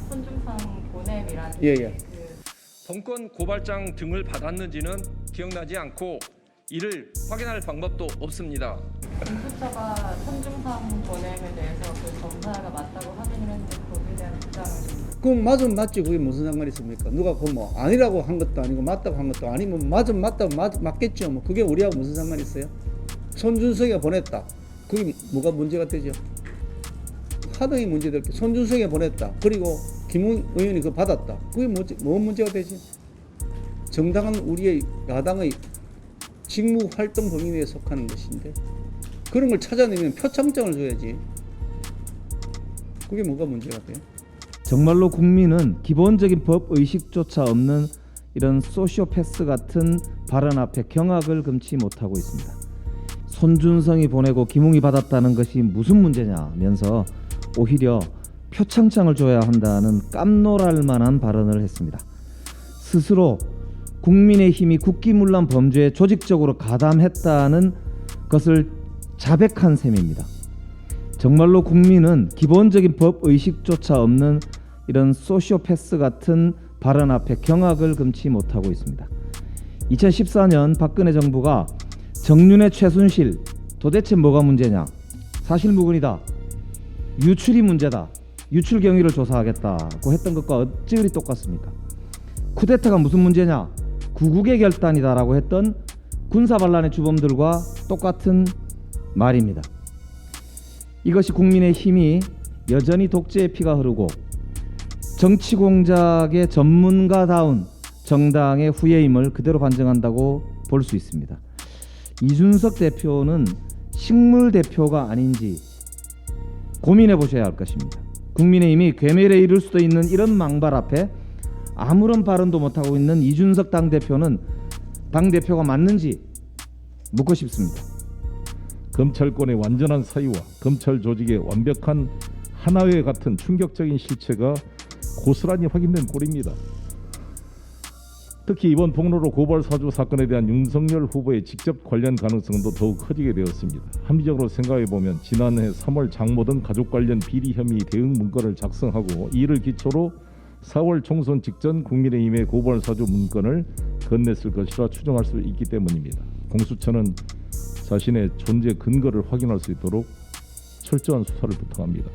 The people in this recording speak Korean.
손중상 보냄이라는 예. 범건 고발장 등을 받았는지는 기억나지 않고 이를 확인할 방법도 없습니다. 공수처가 손중상 보냄에 대해서 그 검사가 맞다고 확인을 했는데 거기에 대한 주장을 좀 그럼 맞으면 맞지. 그게 무슨 상관이 있습니까? 누가 그 뭐 아니라고 한 것도 아니고 맞다고 한 것도 아니면 맞으면 맞다고 맞겠죠. 뭐 그게 우리하고 무슨 상관이 있어요? 손준성이가 보냈다. 그게 뭐가 문제가 되죠? 하등이 문제될 게 손준성이가 보냈다. 그리고 김웅 의원이 그거 받았다. 그게 뭐 문제가 되지? 정당한 우리의 야당의 직무 활동 범위 내에 속하는 것인데 그런 걸 찾아내면 표창장을 줘야지. 그게 뭐가 문제가 돼요? 정말로 국민은 기본적인 법 의식조차 없는 이런 소시오패스 같은 발언 앞에 경악을 금치 못하고 있습니다. 손준성이 보내고 김웅이 받았다는 것이 무슨 문제냐면서 오히려 표창장을 줘야 한다는 깜놀할 만한 발언을 했습니다. 스스로 국민의힘이 국기문란 범죄에 조직적으로 가담했다는 것을 자백한 셈입니다. 정말로 국민은 기본적인 법 의식조차 없는 이런 소시오패스 같은 발언 앞에 경악을 금치 못하고 있습니다. 2014년 박근혜 정부가 정윤회 최순실 도대체 뭐가 문제냐? 사실무근이다. 유출이 문제다. 유출 경위를 조사하겠다고 했던 것과 어찌 똑같습니까? 쿠데타가 무슨 문제냐? 구국의 결단이다라고 했던 군사반란의 주범들과 똑같은 말입니다. 이것이 국민의힘이 여전히 독재의 피가 흐르고 정치 공작의 전문가다운 정당의 후예임을 그대로 반증한다고 볼 수 있습니다. 이준석 대표는 식물 대표가 아닌지 고민해 보셔야 할 것입니다. 국민의힘이 괴멸에 이를 수도 있는 이런 망발 앞에 아무런 발언도 못하고 있는 이준석 당대표는 당대표가 맞는지 묻고 싶습니다. 검찰권의 완전한 사유와 검찰 조직의 완벽한 하나회 같은 충격적인 실체가 고스란히 확인된 꼴입니다. 특히 이번 폭로로 고발 사주 사건에 대한 윤석열 후보의 직접 관련 가능성도 더욱 커지게 되었습니다. 합리적으로 생각해보면 지난해 3월 장모 등 가족 관련 비리 혐의 대응 문건을 작성하고 이를 기초로 4월 총선 직전 국민의힘의 고발 사주 문건을 건넸을 것이라 추정할 수 있기 때문입니다. 공수처는 자신의 존재 근거를 확인할 수 있도록 철저한 수사를 부탁합니다.